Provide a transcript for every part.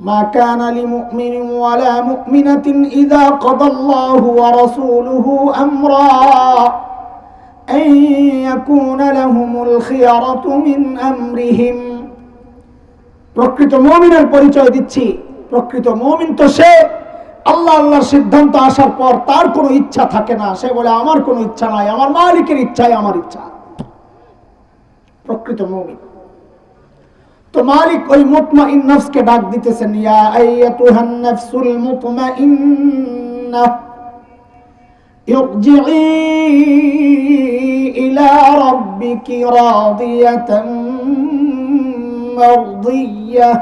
মা কানা লিমুমিনিন ওয়ালা মুমিনাতিন ইযা কাদাল্লাহু ওয়া রাসূলুহু আমরা আন ইয়াকুনা লাহুমুল খিয়ারাতু মিন আমরিহিম। প্রকৃত মুমিনের পরিচয় দিচ্ছি। প্রকৃত মুমিন তো সে আল্লাহর সিদ্ধান্ত আসার পর তার কোনো ইচ্ছা থাকে না, সে বলে আমার কোনো ইচ্ছা নাই, আমার মালিকের ইচ্ছাই আমার ইচ্ছা। প্রকৃত মুমিন তো মালিক ওই মুতমাইন নফসকে ডাক দিতেছেন, ইয়া আইয়াতুহান নাফসুল মুতমাইন্নাহ ইরজিই ইলা রাব্বিকি রাদিয়াতান মারদিয়াহ।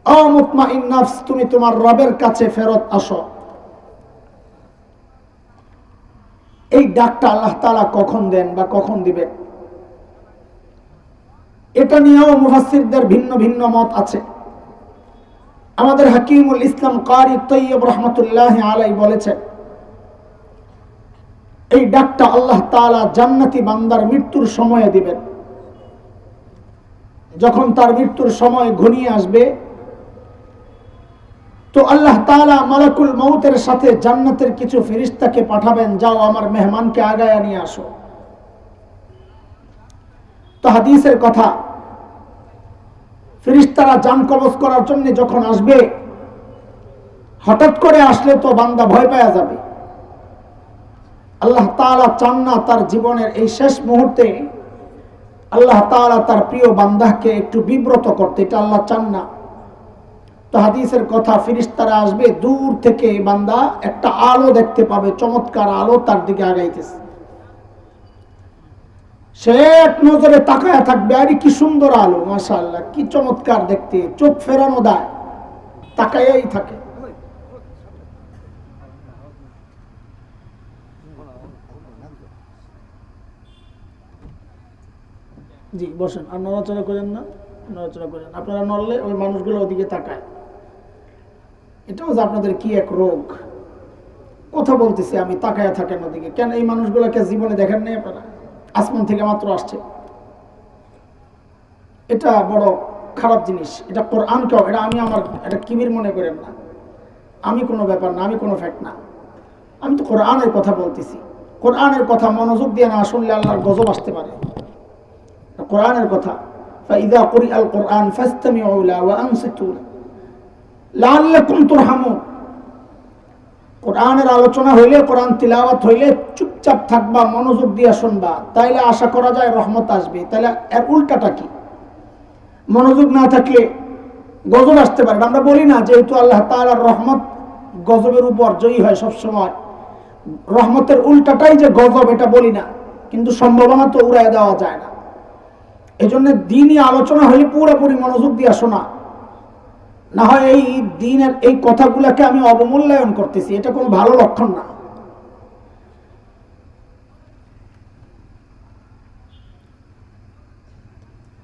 ও মুতমাইন নফস, তুমি তোমার রবের কাছে ফেরত আসো। এই ডাকটা আল্লাহ তাআলা কখন দেন বা কখন দিবেন, এটা নিয়েও মুফাসসিরদের ভিন্ন ভিন্ন মত আছে। আমাদের হাকিমুল ইসলাম কারি তৈয়ব রহমতুল্লাহি আলাইহি বলেছেন, এই ডাকটা আল্লাহ তাআলা জান্নাতি বান্দার মৃত্যুর সময়ে দিবেন। যখন তার মৃত্যুর সময় ঘনিয়ে আসবে, তো আল্লাহ তাআলা মালাকুল মউতের সাথে জান্নাতের কিছু ফেরেশতাকে পাঠাবেন, যাও আমার মেহমানকে আগায়া নিয়ে আসো। তো হাদিসের কথা, ফেরেশতারা জান কবজ করার জন্য যখন আসবে, হঠাৎ করে আসলে তো বান্দা ভয় পাওয়া যাবে। আল্লাহ তাআলা চান না তার জীবনের এই শেষ মুহূর্তে আল্লাহ তাআলা তার প্রিয় বান্দাকে একটু বিব্রত করতে, এটা আল্লাহ চান না। তো হাদিসের কথা, ফেরেশতারা আসবে, দূর থেকে বান্দা একটা আলো দেখতে পাবে, চমৎকার আলো তার দিকে আগাইতেছে। সে এক নজরে তাকায়া থাকবে, আরে কি সুন্দর আলো, মাশাআল্লাহ, কি চমৎকার দেখতে, চোখ ফেরানো দেয়, তাকায়াই থাকে। জি বসেন, আর নড়াচড়া করেন না, নড়াচড়া করেন। আপনারা নড়লে ওই মানুষগুলো ওদিকে তাকায়। এটাও যে আপনাদের কি এক রোগ। কথা বলতেছি আমি, তাকায়া থাকেন ওদিকে কেন? এই মানুষগুলোকে জীবনে দেখেন নাই আপনারা? আসমান থেকে মাত্র আসছে। এটা বড় খারাপ জিনিস। এটা কোরআনকেও, এটা আমি আমার এটা কিবির মনে করেন না, আমি কোনো ব্যাপার না, আমি কোনো ফ্যাক্ট না, আমি তো কোরআনের কথা বলতেছি। কোরআনের কথা মনোযোগ দিয়ে না শুনলে আল্লাহর গজব আসতে পারে। কোরআনের কথা, ফাইযা কুরিআল কুরআন ফাসতামিউ লাহু ওয়া আনসিতু লাআল্লাকুম তুরহামুন। কোরআনের আলোচনা হইলে, কোরআন তিলাওয়াত হইলে চুপচাপ থাকবা, মনোযোগ দিয়ে শুনবা, তাইলে আশা করা যায় রহমত আসবে। তাইলে এর উল্টাটা কি? মনোযোগ না থাকলে গজব আসতে পারে। আমরা বলি না যেহেতু আল্লাহ তাআলার রহমত গজবের উপর জয়ী হয় সবসময়, রহমতের উল্টাটাই যে গজব, এটা বলি না, কিন্তু সম্ভাবনা তো উড়াইয়া দেওয়া যায় না। এই জন্য দিনই আলোচনা হলে পুরোপুরি মনোযোগ দিয়ে শোনা, না হয় এই দিনের এই কথাগুলোকে আমি অবমূল্যায়ন করতেছি, এটা কোনো ভালো লক্ষণ না।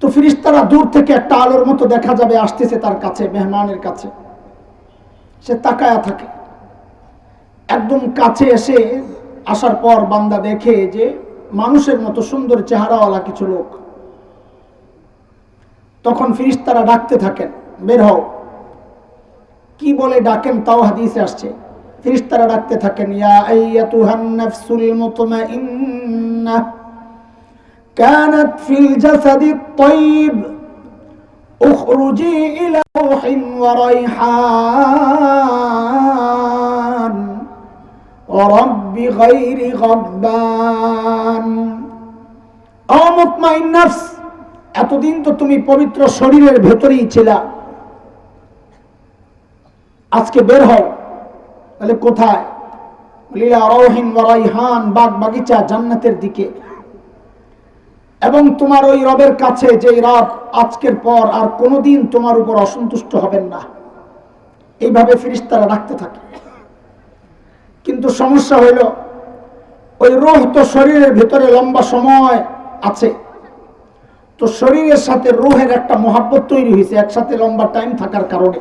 তো ফেরেশতারা দূর থেকে একটা আলোর মতো দেখা যাবে আসতেছে তার কাছে, মেহমানের কাছে। সে তাকায়া থাকে। একদম কাছে এসে আসার পর বান্দা দেখে যে মানুষের মতো সুন্দর চেহারাওয়ালা কিছু লোক। তখন ফেরেশতারা ডাকতে থাকেন, বের হও। কি বলে ডাকেন তাও হাদিসে আসছে। ফেরেশতারা ডাকতে থাকেন, ইয়া আইয়াতুহান নাফসুল মুতমাইন্নাহ কানাত ফিল জাসাদিত তাইয়িব উখরুজি ইলা রূহিন ওয়া রাইহান ওয়া রাব্বি গায়রি গাদবান। ও মুতমাইন নফস, এতদিন তো তুমি পবিত্র শরীরের ভেতরেই ছিলা, আজকে বের হও। তাহলে কোথায়? ইলা রাউহিন ওয়া রাইহান, বাগ বাগিচা, জান্নাতের দিকে। এবং তোমার ওই রবের কাছে, যে রব আজকের পর আর কোনোদিন তোমার উপর অসন্তুষ্ট হবেন না। এইভাবে ফেরেশতারা ডাকতে থাকে। কিন্তু সমস্যা হইল, ওই রূহ তো শরীরের ভিতরে লম্বা সময় আছে, তো শরীরের সাথে রূহের একটা মহাব্বত তৈরি হয়েছে একসাথে লম্বা টাইম থাকার কারণে।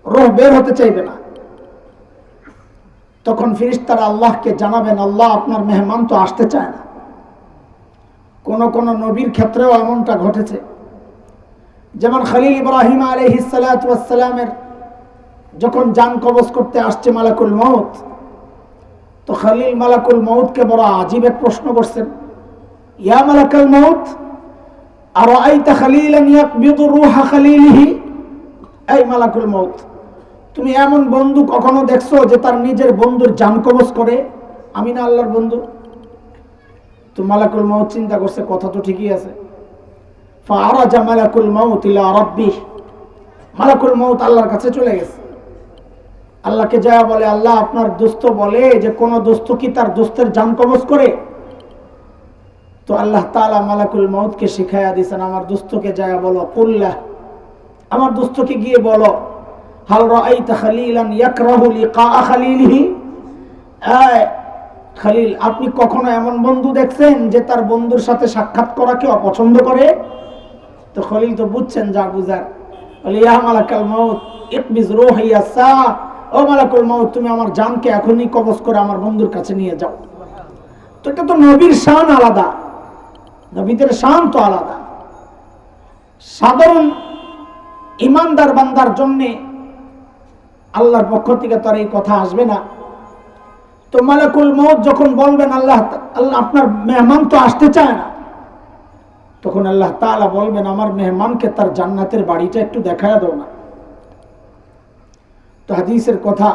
রূহ বের হতে চাইবে না। তখন ফেরেশতারা আল্লাহকে জানাবেন, আল্লাহ আপনার মেহমান তো আসতে চায় না। কোন কোন নবীর ক্ষেত্রেও এমনটা ঘটেছে। যেমন খলিল ইব্রাহিম আলাইহিস সালাতু ওয়াস সালামের যখন জান কবজ করতে আসছে মালাকুল মউত, তো খলিল মালাকুল মউতকে বড় আজীব এক প্রশ্ন করছেন, ইয়া মালাকুল মউত আরাআইতা খলিলান ইয়াকবিদু রূহা খলিলিহি, এই মালাকুল মউত, তুমি এমন বন্ধু কখনো দেখছো যে তার নিজের বন্ধুর জান কবজ করে? আমি না আল্লাহর বন্ধু? তো মালাকুল মউত চিন্তা করছে কথা তো ঠিকই আছে। ফাআরাজা মালাকুল মউত ইলা রাব্বিহ, মালাকুল মউত আল্লাহর কাছে চলে গেছে। আল্লাহকে যা বলে, আল্লাহ আপনার দোস্ত বলে যে কোন দোস্ত কি তার দোস্তের জান কবজ করে? তো আল্লাহ তাআলা মালাকুল মউতকে শিখায়া দিয়েছেন, আমার দোস্তকে যা বলো, কুল্লাহ, আমার দোস্তকে গিয়ে বলো, হাল রাআইতা খলিলান ইয়াকরাহু লিকা খলিলিহি, খলিল আপনি কখনো এমন বন্ধু দেখছেন যে তার বন্ধুর সাথে সাক্ষাৎ করাকে অপছন্দ করে? তো খলিল তো বুঝছেন যা বুঝার, বলে ইয়া মালাকুল মউত ইকবিজ রূহি আসা, ও মালাকুল মউত তুমি আমার জানকে এখনই কবজ করে আমার বন্ধুর কাছে নিয়ে যাও। তো এটা তো নবীর শান আলাদা, নবীদের শান তো আলাদা। সাধারণ ইমানদার বান্দার জন্য আল্লাহর পক্ষ থেকে তার এই কথা আসবে না। তো মালাকুল মউত যখন বলবেন আল্লাহ আল্লাহ আপনার মেহমান তো আসতে চায় না, তখন আল্লাহ তাআলা বলবেন আমার মেহমানকে তার জান্নাতের বাড়িটা একটু দেখায় দাও না। তো হাদিসের কথা,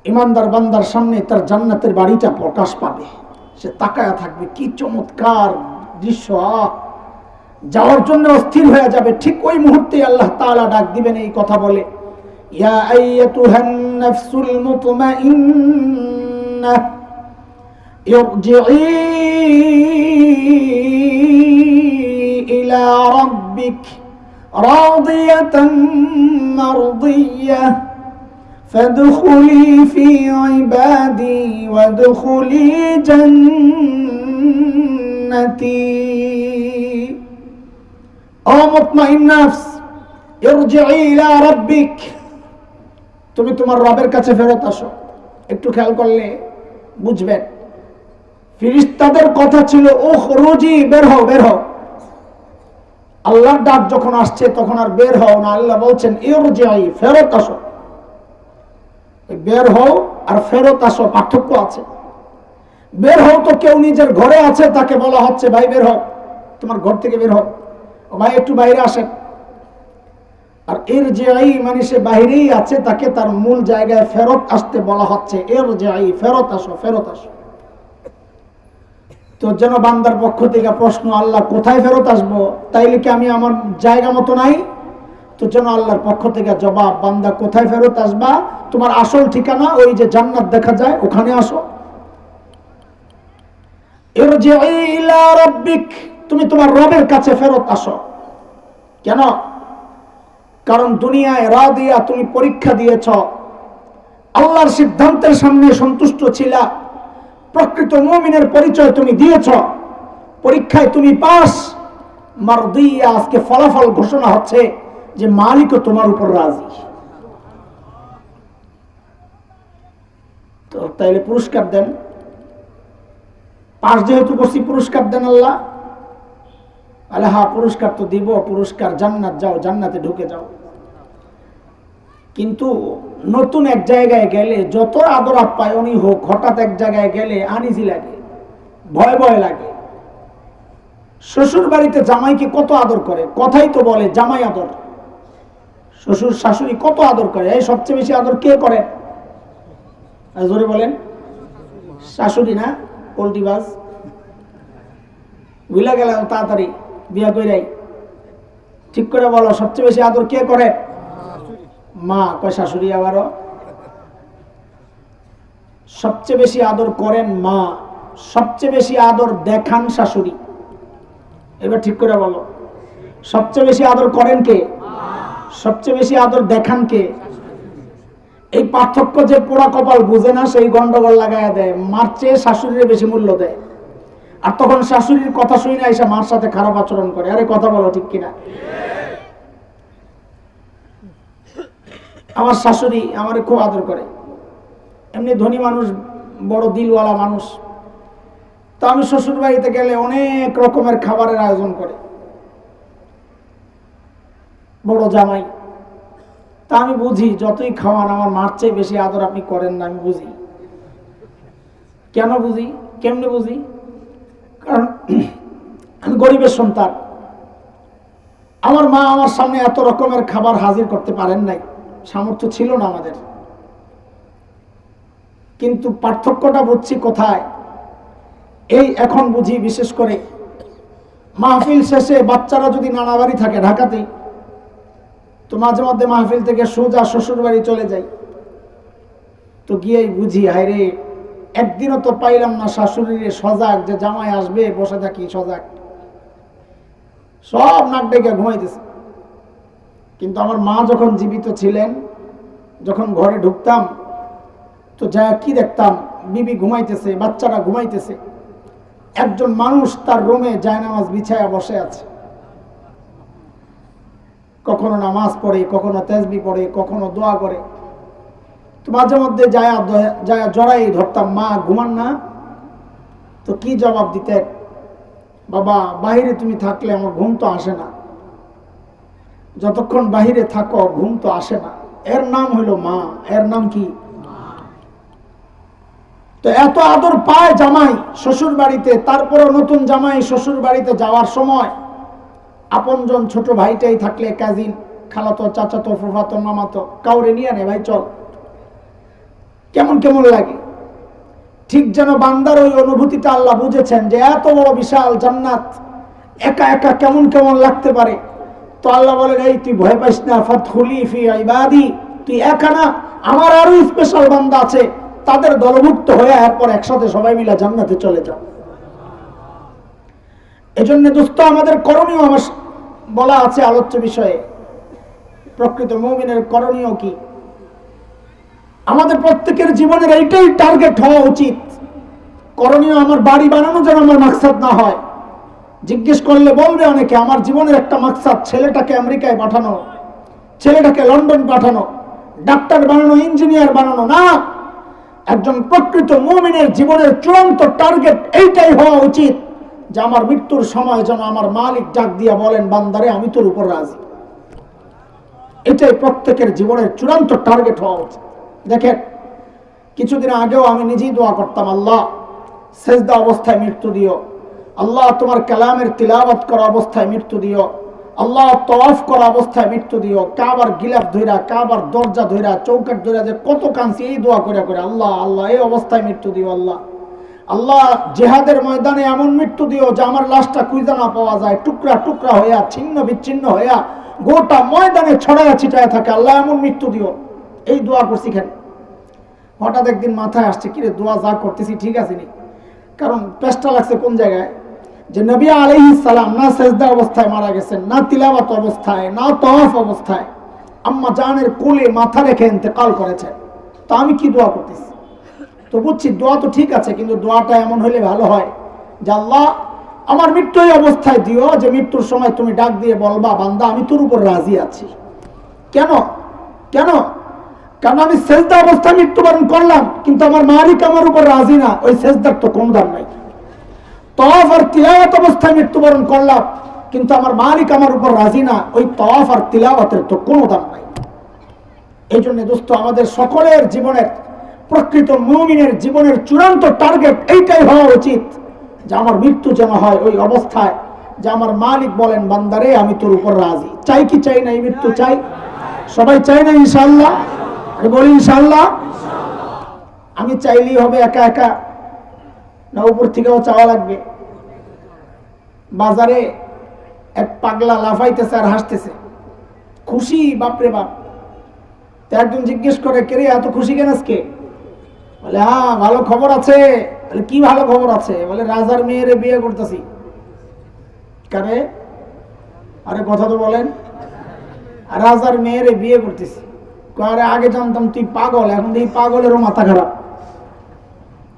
ইমানদার বান্দার সামনে তার জান্নাতের বাড়িটা প্রকাশ পাবে, সে তাকায়া থাকবে, কি চমৎকার দৃশ্য, যাওয়ার জন্য অস্থির হয়ে যাবে। ঠিক ওই মুহূর্তে আল্লাহ তাআলা ডাক দিবেন এই কথা বলে, ইয়া আইয়াতুহান নাফসুল মুতমাইন্নাহ ইরজিই ইলা রাব্বিক রাদিয়াতান মারদিয়াহ ফাদখুলি ফি ইবাদি ওয়াদখুলি জান্নাতি। ও মুতমাইন নফস, ইরজিই ইলা রাব্বিক, তুমি তোমার রবের কাছে ফেরত আসো। একটু খেয়াল করলে বুঝবেন, ফেরেশতাদের কথা ছিল উখরুজি, বের হও বের হও। আল্লাহর ডাক যখন আসছে তখন আর বের হও না, আল্লাহ বলছেন ইরজিই, ফেরত আসো। বের হও আর ফেরত আসো পার্থক্য আছে। বের হও তো কেউ নিজের ঘরে আছে, তাকে বলা হচ্ছে ভাই বের হও, তোমার ঘর থেকে বের হও, ও ভাই একটু বাইরে আসেন। আর ইরজিই মানে সে বাইরেই আছে, তাকে তার মূল জায়গায় ফেরত আসতে বলা হচ্ছে, ইরজিই, ফেরত আসো ফেরত আসো। তো যেন বান্দার পক্ষ থেকে প্রশ্ন, আল্লাহ কোথায় ফেরত আসবো? তাইলে কি আমি আমার জায়গা মতো নাই? তো যেন আল্লাহর পক্ষ থেকে জবাব, বান্দা কোথায় ফেরত আসবা? তোমার আসল ঠিকানা ওই যে জান্নাত দেখা যায় ওখানে আসো। ইরজিই ইলা রাব্বিক, তুমি তোমার রবের কাছে ফেরত আসো। কেন? কারণ দুনিয়ায় রাদিয়া, তুমি পরীক্ষা দিয়েছ, আল্লাহর সিদ্ধান্তের সামনে সন্তুষ্ট ছিলা, প্রকৃত মুমিনের পরিচয় তুমি দিয়েছ, পরীক্ষায় তুমি পাস, মারদিয়া, আজকে ফলাফল ঘোষণা হচ্ছে যে মালিকও তোমার উপর রাজি। তো তাইলে পুরস্কার দেন, পাস যেহেতু করছি পুরস্কার দেন আল্লাহ। আল্লাহ হ্যাঁ পুরস্কার তো দিব, পুরস্কার জান্নাত, যাও জান্নাতে ঢুকে যাও। কিন্তু নতুন এক জায়গায় গেলে যত আদর আপ্যায়নই হোক, হঠাৎ এক জায়গায় গেলে আনিজি লাগে, ভয় ভয় লাগে। শ্বশুর বাড়িতে জামাইকে কত আদর করে, কথাই তো বলে জামাই আদর। শ্বশুর শাশুড়ি কত আদর করে, এই সবচেয়ে বেশি আদর কে করে? জোরে বলেন। শাশুড়ি না? পোল্ট্রিবাজ ভুলে গেল তাড়াতাড়ি বিয়া কইরাই। ঠিক করে বলো, সবচেয়ে বেশি আদর কে করে? মা। কয় শাশুড়ি আবারও? সবচেয়ে বেশি আদর করেন মা, সবচেয়ে বেশি আদর দেখান শাশুড়ি। এবার ঠিক করে বলো, সবচেয়ে বেশি আদর করেন কে? সবচেয়ে বেশি আদর দেখান কে? এই পার্থক্য যে পোড়া কপাল বুঝে না, সেই গন্ডগোল লাগাইয়া দেয়, মার চেয়ে শাশুড়ির বেশি মূল্য দেয়। আর তখন শাশুড়ির কথা শুনে না এসে মার সাথে খারাপ আচরণ করে। আরে কথা বলো ঠিক কিনা? আমার শাশুড়ি আমারে খুব আদর করে, এমনি ধনী মানুষ, বড় দিলওয়ালা মানুষ। তো আমি শ্বশুর বাড়িতে গেলে অনেক রকমের খাবারের আয়োজন করে। বড় জামাই। তা আমি বুঝি যতই খাওয়ান আমার মার চেয়ে বেশি আদর আপনি করেন না, আমি বুঝি। কেন বুঝি, কেমনে বুঝি? কারণ আমি গরিবের সন্তান। আমার মা আমার সামনে এত রকমের খাবার হাজির করতে পারেন নাই, সামর্থ্য ছিল না আমাদের। কিন্তু পার্থক্যটা বুঝছি কোথায়, এই এখন বুঝি। বিশেষ করে মাহফিল শেষে বাচ্চারা যদি নানা বাড়ি থাকে ঢাকাতেই, তো মাঝে মধ্যে মাহফিল থেকে সোজা শ্বশুর বাড়ি চলে যাই। তো গিয়েই বুঝি, হায়রে একদিনও তো পাইলাম না শাশুড়ির সজাগ, যে জামাই আসবে বসে থাকি সজাগ। সব নাক ডেকে ঘুমাইতেছে। কিন্তু আমার মা যখন জীবিত ছিলেন, যখন ঘরে ঢুকতাম তো যা কি দেখতাম, বিবি ঘুমাইতেছে, বাচ্চারা ঘুমাইতেছে, একজন মানুষ তার রুমে জায়নামাজ বিছায়া বসে আছে। কখনো নামাজ পড়ে, কখনো তাসবিহ পড়ে, কখনো দোয়া করে। তো মাঝে মধ্যে যায়া জড়াই ধরতাম, মা ঘুমান না? তো কি জবাব দিতেন, বাবা বাহিরে তুমি থাকলে আমার ঘুম তো আসে না, যতক্ষণ বাহিরে থাকো ঘুম তো আসে না। এর নাম হইল মা, এর নাম কি? তো এত আদর পায় জামাই শ্বশুর বাড়িতে, তারপরে নতুন জামাই শ্বশুর বাড়িতে যাওয়ার সময় আপনজন ছোট ভাইটাই থাকলে, কাজিন, খালাতো, চাচাতো, ফুফাতো, মামাতো, কাউরে নিয়ে নে ভাই চল, কেমন কেমন লাগে। ঠিক যেন বান্দার ওই অনুভূতিটা আল্লাহ বুঝেছেন যে এত বড় বিশাল জান্নাত একা একা কেমন কেমন লাগতে পারে। তো আল্লাহ বলেন, এই তুই ভয় পাইস না, ফাদখুলি ফি ইবাদি, তুই একা না, আমার আরো স্পেশাল বান্দা আছে, তাদের দলভুক্ত হয়ে এরপর একসাথে সবাই মিলে জান্নাতে চলে যাও। এজন্য দোস্ত আমাদের করণীয় আমার বলা আছে আলোচ্য বিষয়ে, প্রকৃত মুমিনের করণীয় কি। আমাদের প্রত্যেকের জীবনের এইটাই টার্গেট হওয়া উচিত। করণীয় আমার বাড়ি বানানো যেন আমার মাকসাদ না হয়। জিজ্ঞেস করলে বলবে অনেকে, আমার জীবনের একটা মাকসাদ ছেলেটাকে আমেরিকায় পাঠানো, ছেলেটাকে লন্ডন পাঠানো, ডাক্তার বানানো, ইঞ্জিনিয়ার বানানো না। একজন প্রকৃত মুমিনের জীবনের চূড়ান্ত টার্গেট এইটাই হওয়া উচিত যে আমার মৃত্যুর সময় যেন আমার মালিক ডাক দিয়া বলেন, বান্দারে আমি তোর উপর রাজি। এটাই প্রত্যেকের জীবনের চূড়ান্ত টার্গেট হওয়া উচিত। দেখেন, কিছুদিন আগেও আমি নিজেই দোয়া করতাম, আল্লাহ সেজদা অবস্থায় মৃত্যু দিও, আল্লাহ তোমার কালামের তিলাওয়াত করা অবস্থায় মৃত্যু দিও, আল্লাহ তওয়াফ করা অবস্থায় মৃত্যু দিও। কাবার গিলাফ ধইরা, কাবার দরজা ধইরা, চৌকাট ধইরা যে কত কাঁদছি এই দোয়া করে করে, আল্লাহ আল্লাহ এই অবস্থায় মৃত্যু দিও। আল্লাহ আল্লাহ জিহাদের ময়দানে এমন মৃত্যু দিও যে আমার লাশটা খুঁজে না পাওয়া যায়, টুকরা টুকরা হইয়া, ছিন্ন বিচ্ছিন্ন হইয়া গোটা ময়দানে ছড়াইয়া ছিটায় থাকে, আল্লাহ এমন মৃত্যু দিও। এই দোয়া করছি কেন? হঠাৎ একদিন মাথায় আসছে, কিরে দোয়া যা করতেছি ঠিক আছে নি, কারণ পেশটা লাগছে কোন জায়গায়, যে নবী আলাইহিস সালাম না সেজদা অবস্থায় মারা গেছেন, না তিলাওয়াত অবস্থায়, না তওয়াফ অবস্থায়, আম্মা জানের কোলে মাথা রেখে ইন্তেকাল করেছেন। তো আমি কি দোয়া করতেছি? তো বুঝছি দোয়া তো ঠিক আছে, কিন্তু দোয়াটা এমন হলে ভালো হয় যে আল্লাহ আমার মৃত্যু এই অবস্থায় দিও যে মৃত্যুর সময় তুমি ডাক দিয়ে বলবা, বান্দা আমি তোর উপর রাজি আছি। কেন কেন? কারণ আমি সেজদা অবস্থায় মৃত্যুবরণ করলাম, কিন্তু আমার মালিক আমার উপর রাজি না, ওই সেজদার তো কোনো দাম নাই। তওয়াফ আর তিলাওয়াত অবস্থায় মৃত্যুবরণ করলাম, কিন্তু আমার মালিক আমার উপর রাজি না, ওই তওয়াফ আর তিলাওয়াতের তো কোনো দাম নাই। এই জন্য দোস্ত আমাদের সকলের জীবনের, প্রকৃত মুমিনের জীবনের চূড়ান্ত টার্গেট এইটাই হওয়া উচিত যে আমার মৃত্যু যেন হয় ওই অবস্থায় যে আমার মালিক বলেন, বান্দারে আমি তোর উপর রাজি। চাই কি চাই না? এই মৃত্যু চাই, সবাই চাই না ইনশাআল্লাহ? বলি ইনশাআল্লাহ। আমি চাইলেই হবে একা একা, না উপর থেকেও চাওয়া লাগবে? বাজারে এক পাগলা লাফাইতেছে আর হাসতেছে, খুশি বাপরে বাপ। তো একজন জিজ্ঞেস করে, কে রে এত খুশি কেন আজকে? বলে, হ্যাঁ ভালো খবর আছে। বলে, কি ভালো খবর আছে? বলে, রাজার মেয়েরে বিয়ে করতেছি। কারে? আরে কথা তো বলেন। রাজার মেয়েরে বিয়ে করতেছি। আরে আগে জানতাম তুই পাগল, এখন এই পাগলেরও মাথা খারাপ।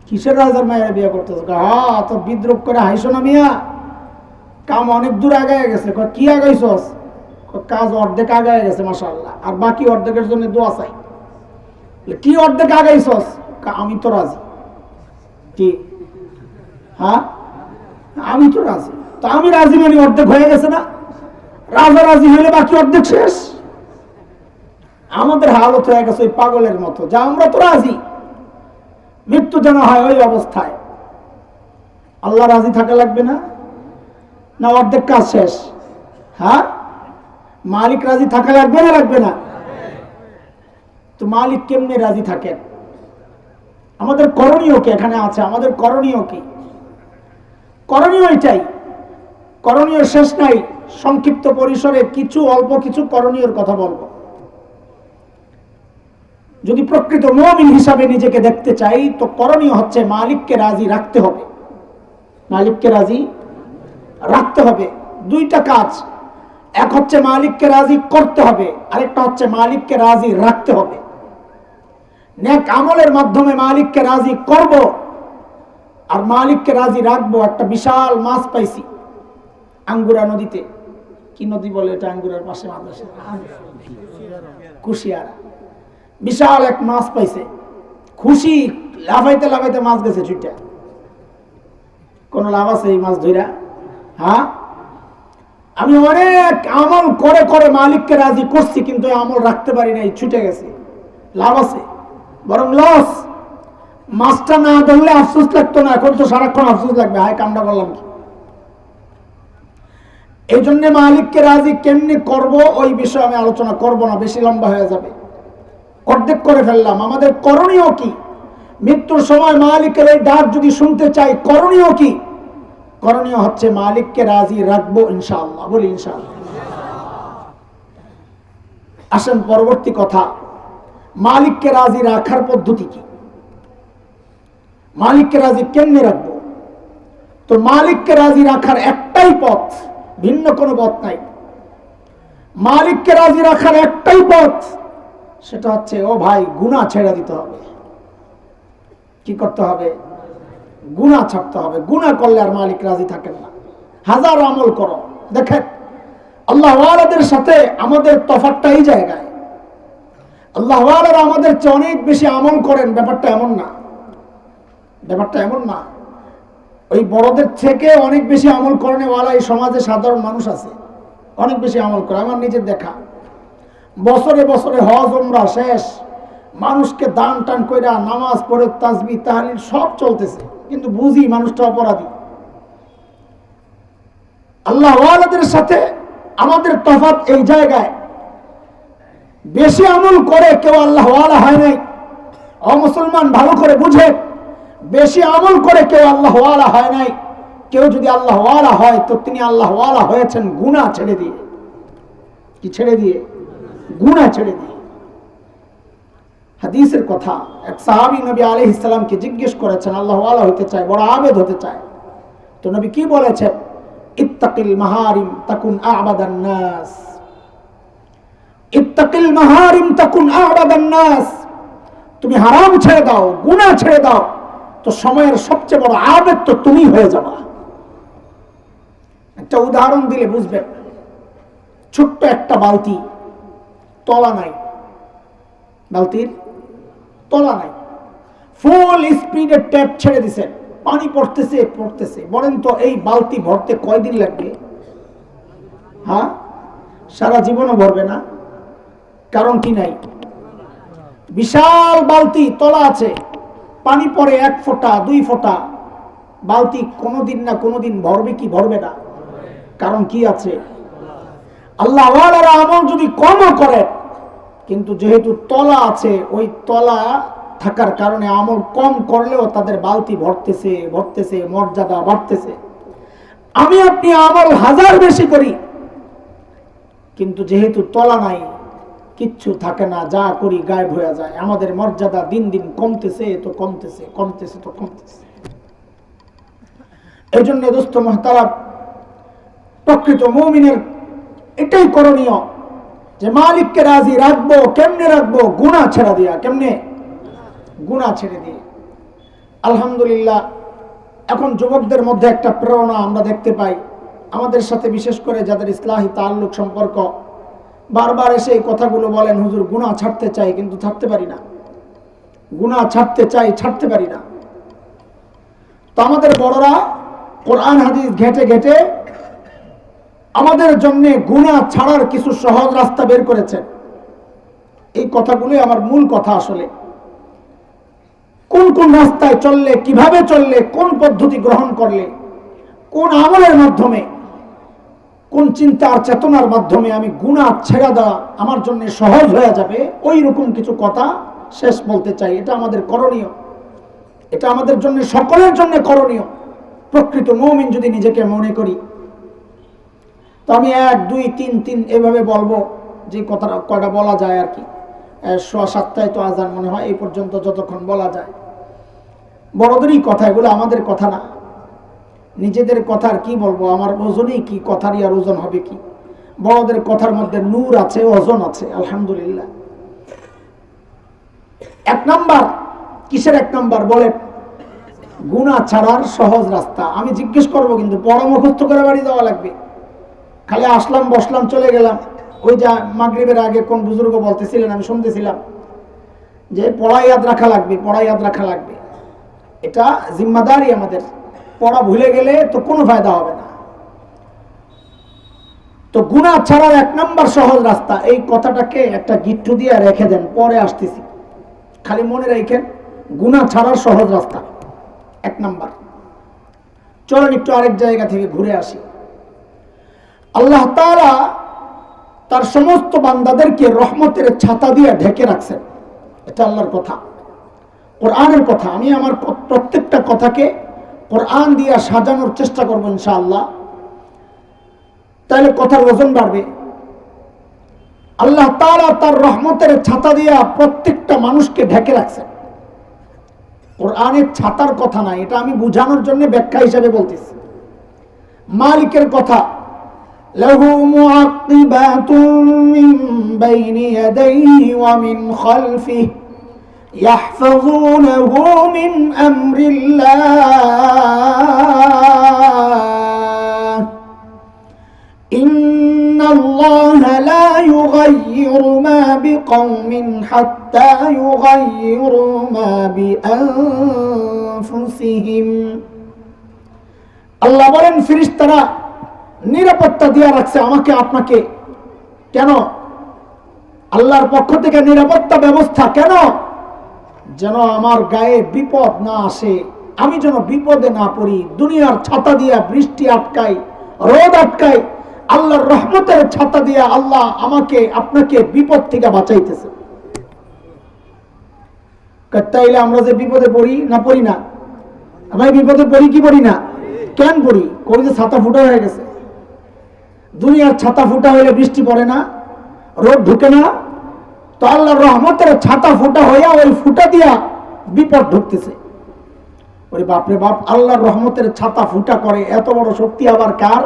কিসের রাজার মেয়েরে বিয়ে করতেছ? হ্যাঁ তো বিদ্রোপ করে হাইসো না মিয়া, কাম অনেক দূর আগায় গেছে। কি আগাইছস? কাজ অর্ধেক আগায় গেছে মাশাআল্লাহ, আর বাকি অর্ধেকের জন্য দোয়া চাই। কি অর্ধেক আগাইছস? আমি তো রাজি। কি? হ্যাঁ আমি তো রাজি। তো আমি রাজি মানে অর্ধেক হয়ে গেছে না? রাজা রাজি হইলে বাকি অর্ধেক শেষ। আমাদের হালত হয়ে গেছে ওই পাগলের মতো, যা আমরা তো রাজি, মৃত্যু যেন হয় ওই অবস্থায়। আল্লাহ রাজি থাকা লাগবে না? না অর্ধেক কাজ শেষ? হ্যাঁ, মালিক রাজি থাকা লাগবে না লাগবে না? তো মালিক কেমনে রাজি থাকেন? আমাদের করণীয় কি এখানে আছে? আমাদের করণীয় কি? করণীয় এটাই, করণীয় শেষ নাই। সংক্ষিপ্ত পরিসরে কিছু অল্প কিছু করণীয়র কথা বলবো। যদি প্রকৃত মুমিন হিসাবে নিজেকে দেখতে চাই তো করণীয় হচ্ছে মালিককে রাজি রাখতে হবে। মালিককে রাজি রাখতে হবে। দুইটা কাজ, এক হচ্ছে মালিককে রাজি করতে হবে, আরেকটা হচ্ছে মালিককে রাজি রাখতে হবে। নেক আমলের মাধ্যমে মালিককে রাজি করব আর মালিককে রাজি রাখবো। একটা বিশাল মাছ পাইছি আঙ্গুরা নদীতে। কি নদী বলে এটা? আঙ্গুরার পাশে মাদ্রাসা, কুশিয়ারা। বিশাল এক মাছ পাইছে, খুশি, লাফাইতে লাফাইতে মাছ গেছে ছুটে। কোন লাভ আছে এই মাছ ধইরা? হ্যাঁ, আমি অনেক আমল করে করে মালিককে রাজি করছি, কিন্তু আমল রাখতে পারি নাই, ছুটে গেছে। লাভ আছে? বরং লস। মাছটা না ধরলে আফসোস লাগতো না, এখন তো সারাক্ষণ আফসোস লাগবে, হায় কামটা বললাম কি। এই জন্য মালিককে রাজি কেমনি করব ওই বিষয়ে আমি আলোচনা করব না, বেশি লম্বা হয়ে যাবে। অর্ধেক করে ফেললাম। আমাদের করণীয় কি? মৃত্যুর সময় মালিকের এই ডাক যদি শুনতে চাই, করণীয় কি? করণীয় হচ্ছে মালিককে রাজি রাখবো ইনশাআল্লাহ। বলি ইনশাআল্লাহ। আসেন পরবর্তী কথা, মালিককে রাজি রাখার পদ্ধতি কি? মালিককে রাজি কেমনে রাখবো? তো মালিককে রাজি রাখার একটাই পথ, ভিন্ন কোনো পথ নাই। মালিককে রাজি রাখার একটাই পথ, সেটা হচ্ছে ও ভাই গুনাহ ছেড়ে দিতে হবে। কি করতে হবে? গুনাহ ছাড়তে হবে। গুনাহ করলে আর মালিক রাজি থাকেন না। হাজার আমল করো, দেখেন আল্লাহ ওয়ালাদের সাথে আমাদের তফাৎটা এই জায়গায়। আল্লাহ ওয়ালারা আমাদের চেয়ে অনেক বেশি আমল করেন, ব্যাপারটা এমন না। ব্যাপারটা এমন না। ওই বড়দের থেকে অনেক বেশি আমল করেন ওয়ালা এই সমাজে সাধারণ মানুষ আছে, অনেক বেশি আমল করে। আমার নিজের দেখা, বছরে বছরে হজ উমরা শেষ, মানুষকে দান টান কইরা নামাজ পড়ে তাসবিহ তাহলিল সব চলতেছে, কিন্তু বুঝি মানুষটা অপরাধী। আল্লাহ ওয়ালাদের সাথে আমাদের তফাৎ এই জায়গায়, বেশি আমল করে কেউ আল্লাহ ওয়ালা হয় নাই। অমুসলমান ভালো করে বুঝে, বেশি আমল করে কেউ আল্লাহ ওয়ালা হয় নাই। কেউ যদি আল্লাহ ওয়ালা হয় তো তিনি আল্লাহ ওয়ালা হয়েছেন গুনাহ ছেড়ে দিয়ে। কি ছেড়ে দিয়ে? গুনাহ ছেড়ে দিয়ে। হাদিসের কথা, এক সাহাবী নবী আলাইহিস সালামকে জিজ্ঞেস করেছেন, আল্লাহ ওয়ালা হতে চায়, বড় আবেদ হতে চায়, তো নবী কি বলেছেন? ইত্তাকিল মাহারিম তাকুন আ'বাদান নাস। ইত্তাকিল মাহারিম তাকুন আ'বাদান নাস। তুমি হারাম ছেড়ে দাও, গুনাহ ছেড়ে দাও, তো সময়ের সবচেয়ে বড় আবেদ তো তুমি হয়ে যাবা। একটা উদাহরণ দিলে বুঝবেন। ছোট্ট একটা বালতি, তলা নাই, বালতির তলা নাই, ফুল স্পিডে ট্যাপ ছেড়ে দিছেন, পানি পড়তেছে পড়তেছে। বলেন তো এই বালতি ভরতে কয়দিন লাগবে? হ্যাঁ, সারা জীবনও ভরবে না। কারণ কি নাই? বিশাল বালতি, তলা আছে, পানি পড়ে 1 ফোঁটা 2 ফোঁটা, বালতি কোনোদিন না কোনোদিন ভরবে কি ভরবে না? কারণ কি আছে? আল্লাহ ওয়ালারা আমল যদি কমও করে, কিন্তু যেহেতু তলা আছে, ওই তলা থাকার কারণে আমল কম করলেও তাদের বালতি ভরতেছে ভরতেছে, মর্যাদা বাড়তেছে। আমি আপনি আমল হাজার বেশি করি, কিন্তু যেহেতু তলা নাই, কিচ্ছু থাকে না, যা করি গায়েব হয়ে যায়। আমাদের মর্যাদা দিন দিন কমতেছে তো কমতেছে, কমতেছে তো কমতেছে। এই জন্য দোস্ত মুহতারাম, প্রকৃত মুমিনের এটাই করণীয় যে মালিককে রাজি রাখবো। কেমনে রাখবো? গুনাহ ছেড়ে দিয়া। কেমনে? গুনাহ ছেড়ে দিয়ে। আলহামদুলিল্লাহ, এখন যুবকদের মধ্যে একটা প্রেরণা আমরা দেখতে পাই। আমাদের সাথে বিশেষ করে যাদের ইসলাহি তাআল্লুক সম্পর্ক, বারবার এসে এই কথাগুলো বলেন, হুজুর গুনাহ ছাড়তে চাই কিন্তু ছাড়তে পারি না, গুনাহ ছাড়তে চাই ছাড়তে পারি না। তো আমাদের বড়রা কোরআন হাদিস ঘেটে ঘেটে আমাদের জন্য গুনাহ ছাড়ার কিছু সহজ রাস্তা বের করেছেন। এই কথাগুলোই আমার মূল কথা। আসলে কোন কোন রাস্তায় চললে, কিভাবে চললে, কোন পদ্ধতি গ্রহণ করলে, কোন আমলের মাধ্যমে, কোন চিন্তা আর চেতনার মাধ্যমে আমি গুনাহ ছেড়ে দেওয়া আমার জন্য সহজ হয়ে যাবে, ওই রকম কিছু কথা শেষ বলতে চাই। এটা আমাদের করণীয়, এটা আমাদের জন্য, সকলের জন্য করণীয়। প্রকৃত মুমিন যদি নিজেকে মনে করি, তো আমি 1 2 3 3 এভাবে বলবো, যে কথাটা কয়টা বলা যায় আর কি। 6:07টায় তো আজান মনে হয়, এই পর্যন্ত যতক্ষণ বলা যায়। বড়দেরই কথা, এগুলো আমাদের কথা না। নিজেদের কথার কি বলবো, আমার ওজনই কি, কথারই আর ওজন হবে কি। বড়দের কথার মধ্যে নূর আছে, ওজন আছে, আলহামদুলিল্লাহ। 1 নাম্বার, কিসের 1 নাম্বার বলে? গুনাহ ছাড়ার সহজ রাস্তা। আমি জিজ্ঞেস করবো, কিন্তু পড়া মুখস্থ করে বাড়ি যাওয়া লাগবে। খালি আসলাম, বসলাম, চলে গেলাম। ওই যে মাগরিবের আগে কোন বুজুর্গ বলতেছিলেন, আমি শুনতেছিলাম যে পড়া ইয়াদ রাখা লাগবে, পড়া ইয়াদ রাখা লাগবে। এটা জিম্মাদারি আমাদের। পড়া ভুলে গেলে তো কোনো ফায়দা হবে না। তো গুনাহ ছাড়ার 1 নাম্বার সহজ রাস্তা, এই কথাটাকে একটা গিট্টু দিয়ে রেখে দেন, পরে আসতেছি। খালি মনে রাখেন, গুনাহ ছাড়ার সহজ রাস্তা 1 নাম্বার। চলেন একটু আরেক জায়গা থেকে ঘুরে আসি। আল্লাহ তাআলা তার সমস্ত বান্দাদেরকে রহমতের ছাতা দিয়ে ঢেকে রাখছেন। এটা আল্লাহর কথা, কোরআনের কথা। আমি আমার প্রত্যেকটা কথাকে কোরআন দিয়ে সাজানোর চেষ্টা করবো ইনশাআল্লাহ, তাহলে কথার ওজন বাড়বে। আল্লাহ তাআলা তার রহমতের ছাতা দিয়ে প্রত্যেকটা মানুষকে ঢেকে রাখছেন। কোরআনের ছাতার কথা না, এটা আমি বুঝানোর জন্য ব্যাখ্যা হিসেবে বলতেছি। মালিকের কথা, লাহু মুআক্কিবাতুন মিন বাইনি ইয়াদাইহি ওয়া মিন খালফিহি ইয়াহফাযুনাহু মিন আমরিল্লাহ ইন্নাল্লাহা লা ইউগায়্যিরু মা বিকওমিন হাত্তা ইউগায়্যিরু মা বিআনফুসিহিম। আল্লাহ বলেন, ফেরেশতারা নিরাপত্তা দিয়ে রাখছে আমাকে, আপনাকে। কেন? আল্লাহর পক্ষ থেকে নিরাপত্তা ব্যবস্থা। কেন? যেন আমার গায়ে বিপদ না আসে, আমি যেন বিপদে না পড়ি। দুনিয়ার ছাতা দিয়া বৃষ্টি আটকাই, রোদ আটকাই, আল্লাহর রহমতের ছাতা দিয়া আল্লাহ আমাকে, আপনাকে বিপদ থেকে বাঁচাইতেছে। তাইলে আমরা যে বিপদে পড়ি না, পড়ি না? আমি বিপদে পড়ি কি পড়ি না? কেন পড়ি? কই যে ছাতা ফুটা হয়ে গেছে। দুনিয়ার ছাতা ফুটা হইলে বৃষ্টি পড়ে না, রোদ ঢুকে না। তো আল্লাহর রহমতের ছাতা ফুটা হইয়া ওই ফুটা দিয়া বিপদ ঢুকতেছে। ওরে বাপরে বাপ, আল্লাহর রহমতের ছাতা ফুটা করে, এত বড় শক্তি আবার কার?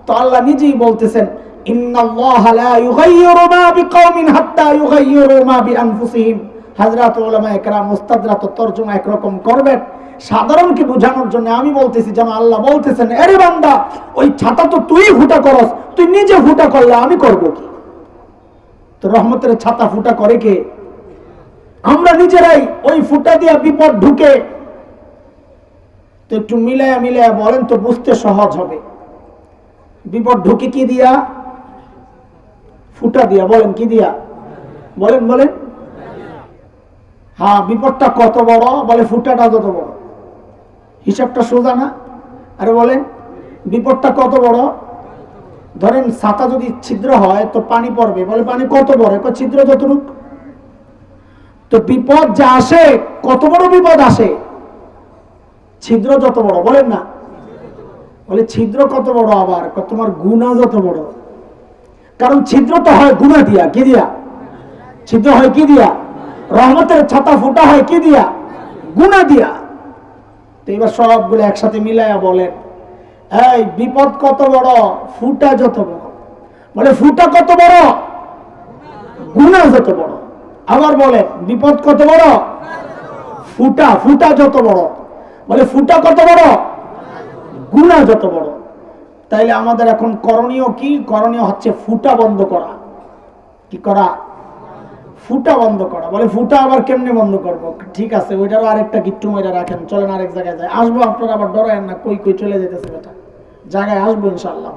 তো আল্লাহ নিজেই বলতেছেন, ইন্নাল্লাহা লা ইউগায়্যিরু মা বিকওমিন হাত্তা ইউগায়্যিরু মা বিআনফুসিহিম। হযরত উলামায়ে কেরাম মুস্তাদরাত তরজমা একরকম করবেন, সাধারণকে বোঝানোর জন্য আমি বলতেছি, যেন আল্লাহ বলতেছেন, আরে বান্দা, ওই ছাতা তো তুই ফুটা করস, তুই নিজে ফুটা করলে আমি করব কি? তো রহমতের ছাতা ফুটা করে কে? আমরা নিজেরাই। ওই ফুটা দিয়া বিপদ ঢুকে। তো একটু মিলায়া মিলায়া বলেন তো, বুঝতে সহজ হবে। বিপদ ঢুকে কি দিয়া? ফুটা দিয়া। বলেন কি দিয়া? বলেন বলেন। হ্যাঁ, বিপদটা কত বড়? বলে ফুটাটা যত বড়। হিসাবটা সোজা না? আরে বলেন, বিপদটা কত বড়? ধরেন ছাতা যদি ছিদ্র হয় তো পানি পড়বে, বলে পানি কত বড়? ছিদ্র যতটুক। তো বিপদ যা আসে, কত বড় বিপদ আসে? ছিদ্র যত বড়। বলেন না? বলে ছিদ্র কত বড়? আবার তোমার গুনাহ যত বড়। কারণ ছিদ্র তো হয় গুনাহ দিয়া। কি দিয়া? ছিদ্র হয় কি দিয়া? রহমতের ছাতা ফুটা হয় কি দিয়া? গুনাহ দিয়া। তো এবার সবগুলো একসাথে মিলাইয়া বলেন, এই বিপদ কত বড়? ফুটা যত বড়। বলে ফুটা কত বড়? গুনাহ যত বড়। আবার বলে বিপদ কত বড়? ফুটা। ফুটা যত বড়। বলে ফুটা কত বড়? গুনাহ যত বড়। তাইলে আমাদের এখন করণীয় কি? করণীয় হচ্ছে ফুটা বন্ধ করা। কি করা? ফুটা বন্ধ করা। বলে ফুটা আবার কেমনে বন্ধ করব? ঠিক আছে, ওইটারও আরেকটা গিট্টু ময়রা রাখেন, চলেন আরেক জায়গায় যাই। আসবো, আপনারা আবার ডরায়েন না, কই কই চলে যেতেছে। এটা জায়গায় আসবো ইনশাআল্লাহ।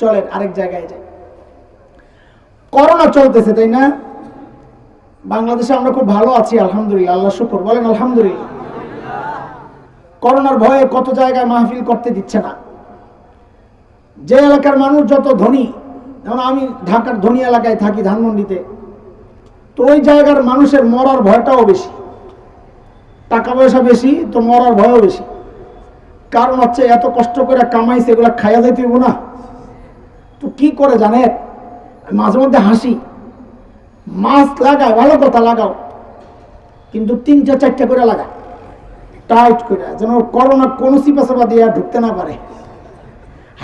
চলেন আরেক জায়গায় যাই। করোনা চলতেছে, তাই না? বাংলাদেশে আমরা খুব ভালো আছি আলহামদুলিল্লাহ, আল্লাহ শুকর, বলেন আলহামদুলিল্লাহ। করোনার ভয়ে কত জায়গায় মাহফিল করতে দিচ্ছে না। যে এলাকার মানুষ যত ধনী, যেমন আমি ঢাকার ধনী এলাকায় থাকি, ধানমন্ডিতে, তো ওই জায়গার মানুষের মরার ভয়টাও বেশি, টাকা পয়সা বেশি, তো মরার ভয়ও বেশি। কারণ হচ্ছে এত কষ্ট করে কামাইছে, এগুলা খাইয়া যাইতে হইব না। তো কি করে জানেন, মাঝে মধ্যে হাসি, মাস্ক লাগায়, ভালো কথা লাগাও, কিন্তু 3-4টা করে লাগায় টাইট করে, যেন করোনা কোনো চিপাচাপা দিয়ে ঢুকতে না পারে।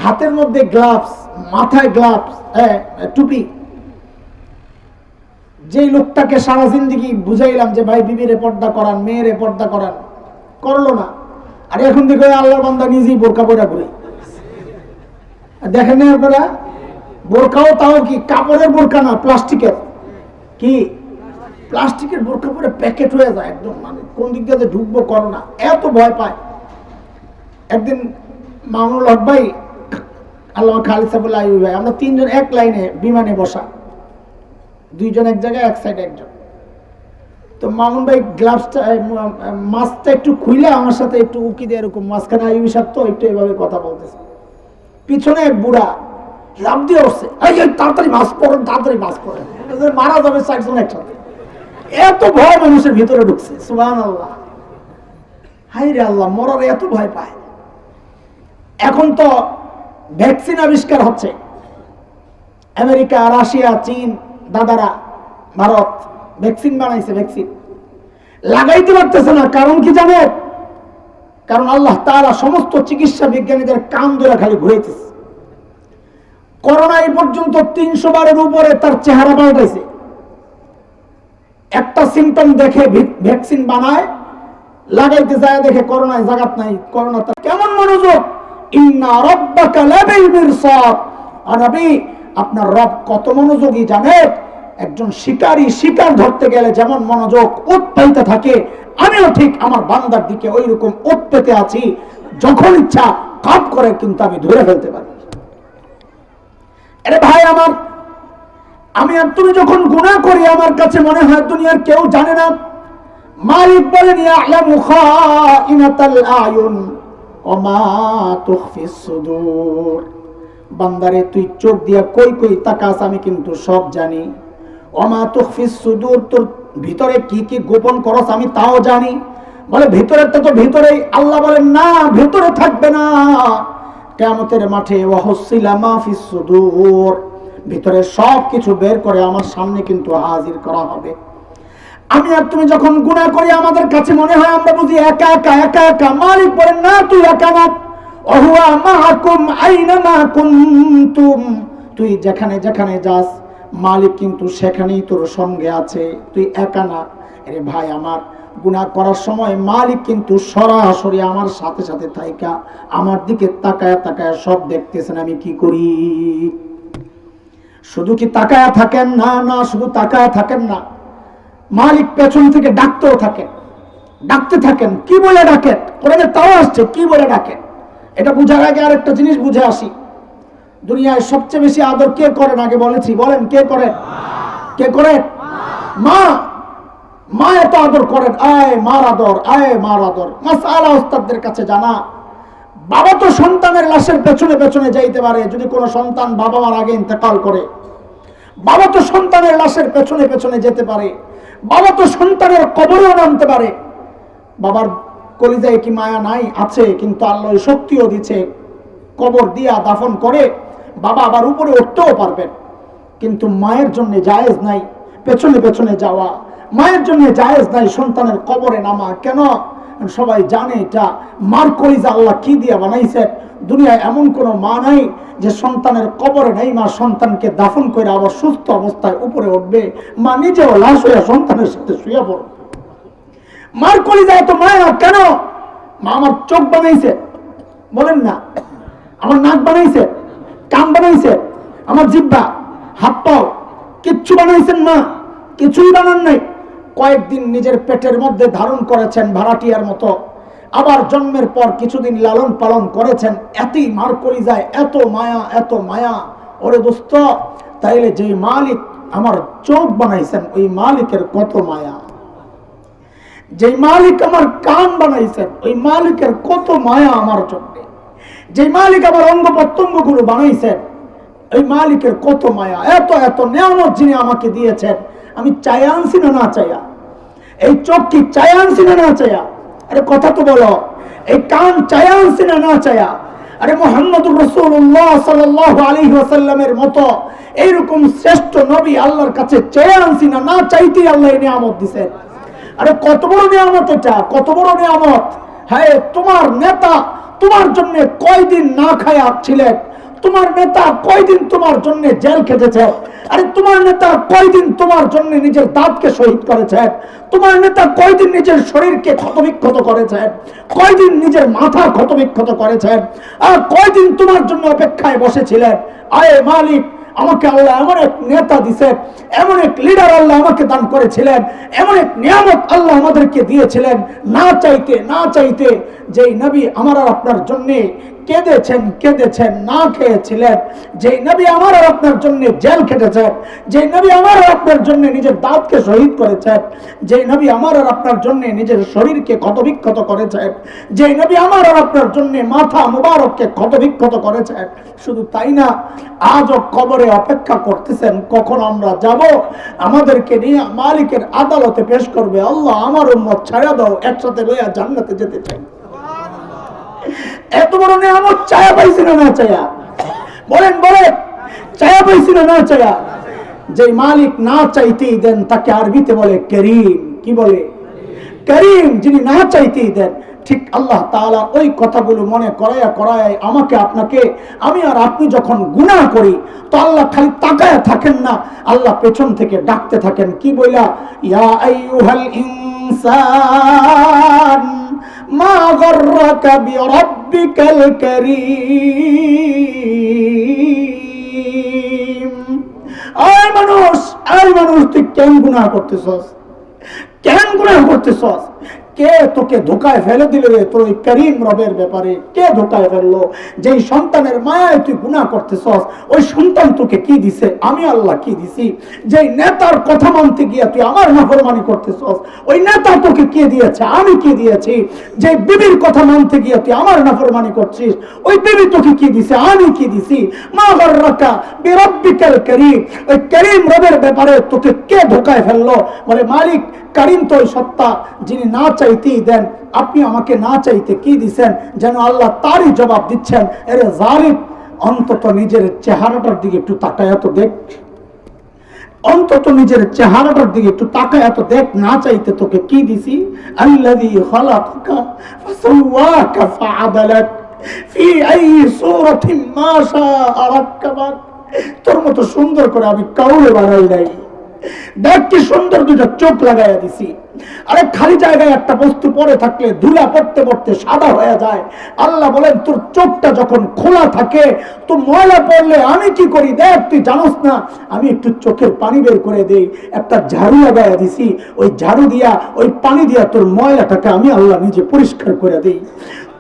হাতের মধ্যে গ্লাভস, মাথায় গ্লাভস, টুপি। যেই লোকটাকে সারা জিন্দেগি বুঝাইলাম যে ভাই বিবিরে পর্দা করান, মেয়েরে পর্দা করান, করলো না। আর এখন দেখো আল্লাহর বান্দা নিজেই বোরকা পরে ঘুরে। দেখেন না আপনারা, বোরকাও তাও কি কাপড়ের বোরকা না, প্লাস্টিকের। কি প্লাস্টিকের বোরকা পরে প্যাকেট হয়ে যায় একদম, মানে কোন দিক দিয়ে ঢুকবো করোনা, এত ভয় পায়। একদিন মামুনুল হক ভাই, আল্লাহ খালিদ সাহেবুল্লাহ আইয়ুবী ভাই, আমরা 3জন এক লাইনে বিমানে বসা, 2জন এক জায়গায়, এক সাইডে একজন। তো মামুন ভাই গ্লাভসটা, মাস্কটা একটু খুইলে আমার সাথে একটু উকি দিয়ে এরকম, মাঝখানে আইয়ুবী সাহেব তো একটু এভাবে কথা বলতেছে, পিছনে এক বুড়া লাভ দিয়ে উঠছে, এই তাড়াতাড়ি মাস্ক পরেন, তাড়াতাড়ি মাস্ক পরেন, মারা যাবে 4জন একসাথে। এত ভয় মানুষের ভিতরে ঢুকছে, সুবহানাল্লাহ। হাই রে আল্লাহ, মরার এত ভয় পায়। এখন তো ভ্যাকসিন আবিষ্কার হচ্ছে, আমেরিকা, রাশিয়া, চীন, দাদারা, ভারত ভ্যাকসিন বানাইছে, ভ্যাকসিন লাগাইতে পারতেছে না। কারণ কি জানেন? কারণ আল্লাহ তাআলা সমস্ত চিকিৎসা বিজ্ঞানীদের কান ধরে খালি ঘুরাইতেছে। করোনা এই পর্যন্ত 300 বারের উপরে তার চেহারা পাল্টাইছে। একটা সিমটম দেখে ভ্যাকসিন বানায়, লাগাইতে যায়, দেখে করোনায় জাগাত নাই, করোনা তার কেমন মনোযোগ। ইন্না রাব্বাকা লাবিল মিরসাদ, নবী আপনার রব কত মনোযোগী জানেন? একজন শিকারী শিকার ধরতে গেলে যেমন মনোযোগ ওত পাইতে থাকে, আমিও ঠিক আমার বান্দার দিকে ওই রকম ওত পেতে আছি, যখন ইচ্ছা কাপ করে কিন্তু আমি ধরে ফেলতে পারি। আরে ভাই আমার, আমি আর তুমি যখন গুনাহ করি, আমার কাছে মনে হয় দুনিয়ার কেউ জানে না। মালিক বলেন ইয়ালামু খাইনাতাল আয়ুন ওয়া মা তুখফিস সুদূর, বান্দারে তুই চোখ দিয়া কই কই তাকাস, আমি কিন্তু সব জানি। ওয়া মা তুখফিস সুদূর, তোর ভিতরে কি কি গোপন করস আমি তাও জানি। বলে ভিতরেরটা তো ভিতরেই। আল্লাহ বলেন না, ভিতরে থাকবে না, কিয়ামতের মাঠে ওয়া হুসিলা মা ফিস সুদূর, ভিতরে সব কিছু বের করে আমার সামনে কিন্তু হাজির করা হবে। আমি আর তুমি যখন গুনাহ করি, আমাদের কাছে মনে হয় আমরা বুঝি একা একা একা একা। মালিক বলেন না, তুই একা না, ওহুয়া মাআকুম আইনামা কুনতুম, তুই যেখানে যেখানে যাস মালিক কিন্তু সেখানেই তোর সঙ্গে আছে, তুই একা না। আরে ভাই আমার, গুনাহ করার সময় মালিক কিন্তু সরাসরি আমার সাথে সাথে থাইকা আমার দিকে তাকায়া তাকায়া সব দেখতেছেন আমি কি করি। শুধু কি তাকায়া থাকেন না, না শুধু তাকায়া থাকেন না, মালিক পেছন থেকে ডাকতেও থাকেন, ডাকতে থাকেন। কি বলে ডাকেন? কোরআনে তাও আসছে কি বলে ডাকেন। এটা বুঝার আগে আরেকটা জিনিস বুঝে আসি। দুনিয়ায় সবচেয়ে বেশি আদর কে করেন? আগে বলেছি, বলেন কে করেন? কে করেন? মা। মা এত আদর করেন, আয় মার আদর, আয় মার আদর। মাসআলা ওস্তাদদের কাছে জানা। বাবা তো সন্তানের লাশের পেছনে পেছনে যাইতে পারে, যদি কোনো সন্তান বাবা মার আগে ইন্তেকাল করে। বাবা তো সন্তানের লাশের পেছনে পেছনে যেতে পারে, বাবা তো সন্তানের কবরেও নামতে পারে। বাবার কলিজায় কি মায়া নাই? আছে, কিন্তু আল্লাহ শক্তিও দিচ্ছে, কবর দিয়া দাফন করে বাবা আবার উপরে উঠতেও পারবেন। কিন্তু মায়ের জন্য জায়েজ নাই পেছনে পেছনে যাওয়া, মায়ের জন্য জায়েজ নাই সন্তানের কবরে নামা। কেন? সবাই জানে এটা মার কলিজা আল্লাহ কি দিয়া বানাইছে। দুনিয়ায় এমন কোন মা নাই যে সন্তানের কবরে নাই, মা সন্তানকে দাফন করে আবার সুস্থ অবস্থায় উপরে উঠবে, মা নিজেও লাশ হয়ে সন্তানের সাথে শুয়ে পড়বে। মার কলিজা এত মায়া কেন? মা আমার চোখ বানাইছে, বলেন না, আমার নাক বানাইছে, কান বানাইছে, আমার জিহ্বা, হাত পাও, কিচ্ছু বানাইছেন মা? কিছুই বানান নাই। কয়েকদিন নিজের পেটের মধ্যে ধারণ করেছেন ভাড়াটিয়ার মতো, আবার জন্মের পর কিছুদিন লালন পালন করেছেন, এতই মার কলিজায় এত মায়া, এত মায়া। ওরে দোস্ত, তাইলে যে মালিক আমার চোখ বানাইছেন ওই মালিকের কত মায়া, যে মালিক আমার কান বানাইছেন ওই মালিকের কত মায়া আমার জন্য, যে মালিক আমার অঙ্গ প্রত্যঙ্গ গুলো বানাইছেন ওই মালিকের কত মায়া। এত এত নিয়ামত যিনি আমাকে দিয়েছেন, আমি চাই আনছি না না চাইয়া? এই চোখ কি চাই আনছি না না চাইয়া? আরে কথা তো বলো। এই কান চাই আনছি না না চাইয়া? আরে মুহাম্মদুর রাসূলুল্লাহ সাল্লাল্লাহু আলাইহি ওয়াসাল্লামের মতো এইরকম শ্রেষ্ঠ নবী আল্লাহর কাছে চাই আনছি না না চাইতেই আল্লাহ এই নিয়ামত দিয়েছেন। আরে কত বড় নিয়ামত এটা, কত বড় নিয়ামত। হ্যাঁ, তোমার নেতা তোমার জন্য কয়দিন না খায়া ছিলেন, তোমার নেতা কয়দিন তোমার জন্য জেল খেটেছে, আরে তোমার নেতা কয়দিন তোমার জন্য নিজের দাঁতকে শহীদ করেছেন, তোমার নেতা কয়দিন নিজের শরীরকে ক্ষতবিক্ষত করেছেন, কয়দিন নিজের মাথা ক্ষতবিক্ষত করেছেন, আর কয়দিন তোমার জন্য অপেক্ষায় বসেছিলেন। আয় মালিক, আমাকে আল্লাহ এমন এক নেতা দিছেন, এমন এক লিডার আল্লাহ আমাকে দান করেছিলেন, এমন এক নিয়ামত আল্লাহ আমাদেরকে দিয়েছিলেন না চাইতে না চাইতে। যেই নবী আমার আর আপনার জন্য কেঁদেছেন, না খেয়েছিলেন, যেই নবী আমার আর আপনার জন্য জেল খেটেছেন, যেই নবী আমার আর আপনার জন্য নিজের দাঁতকে শহীদ করেছেন, যেই নবী আমার আর আপনার জন্য নিজের শরীরকে ক্ষতবিক্ষত করেছেন, যেই নবী আমার আর আপনার জন্য মাথা মুবারককে ক্ষতবিক্ষত করেছেন, শুধু তাই না, আজও কবরে অপেক্ষা করতেছেন কখন আমরা যাব, আমাদেরকে নিয়ে মালিকের আদালতে পেশ করবে। আল্লাহ আমার উম্মত ছাড়া দাও, একসাথে লইয়া জান্নাতে যেতে চাই। এত বড় নিয়ামত চায়া পাইছি না না চায়া? বলেন বলেন, চায়া পাইছি না না চায়া? যে মালিক না চাইতেই দেন তাকে আরবিতে বলে করিম। কি বলে? করিম। যিনি না চাইতেই দেন। ঠিক আল্লাহ তাআলা ওই কথাগুলো মনে করায় আমাকে আপনাকে, আমি আর আপনি যখন গুনাহ করি তো আল্লাহ খালি তাকায় থাকেন না, আল্লাহ পেছন থেকে ডাকতে থাকেন। কি বইলা? ইয়া আইয়ুহাল ইনসান মা গররাকা বিরাব্বিকাল কারীম। আয় মানুষ, তুই কেন গুনাহ করতেছস? কেন গুনাহ করতেছস? কে তোকে ধোকায় ফেলে দিল রে? তোর ওই করিম রবের ব্যাপারে কে ধোকায় ফেললো? যেই সন্তানের মায়ায় তুই গুনাহ করতেছস, ওই সন্তান তোকে কি দিছে? আমি আল্লাহ কি দিছি? যেই নেতার কথা মানতে গিয়া তুই আমার নাফরমানি করতেছস, ওই নেতা তোকে কে দিয়েছে? আমি কি দিয়েছি? যে বিবির কথা মানতে গিয়া তুই আমার নাফরমানি করছিস, ওই বিবি তোকে কি দিছে? আমি কি দিছি? মা গররাকা বিরাব্বিকাল কারীম। ওই করিম রবের ব্যাপারে তোকে কে ধোকায় ফেললো? বলে মালিক করিম তো ওই সত্তা যিনি না চাইতেই দেন। আপনি আমাকে না চাইতে কি দিছেন? যেন আল্লাহ তারই জবাব দিচ্ছেন। এরে জালিম, অন্তত নিজের চেহারাটার দিকে একটু তাকায় তো দেখ, অন্তত নিজের চেহারাটার দিকে একটু তাকায় তো দেখ, না চাইতে তোকে কি দিছি? আল্লাযী খালাকাকা ফাসাওয়াকা ফাআদালাক ফি আই সূরাতিন মা শাআ রাক্কাবাক। তোর মতো সুন্দর করে আমি কাউকে বানাই নাই। দেখ কি সুন্দর দুটো চোখ লাগাইয়া দিছি। আরে খালি জায়গায় একটা বস্তু পড়ে থাকলে ধুলা পড়তে পড়তে সাদা হয়ে যায়। আল্লাহ বলেন তোর চোখটা যখন খোলা থাকে তো ময়লা পড়লে আমি কি করি দেখ, তুই জানোস না? আমি একটু চোখের পানি বের করে দেই, একটা ঝাড়ু লাগাইয়া দিছি, ওই ঝাড়ু দিয়া ওই পানি দিয়া তোর ময়লাটাকে আমি আল্লাহ নিজে পরিষ্কার করে দেই।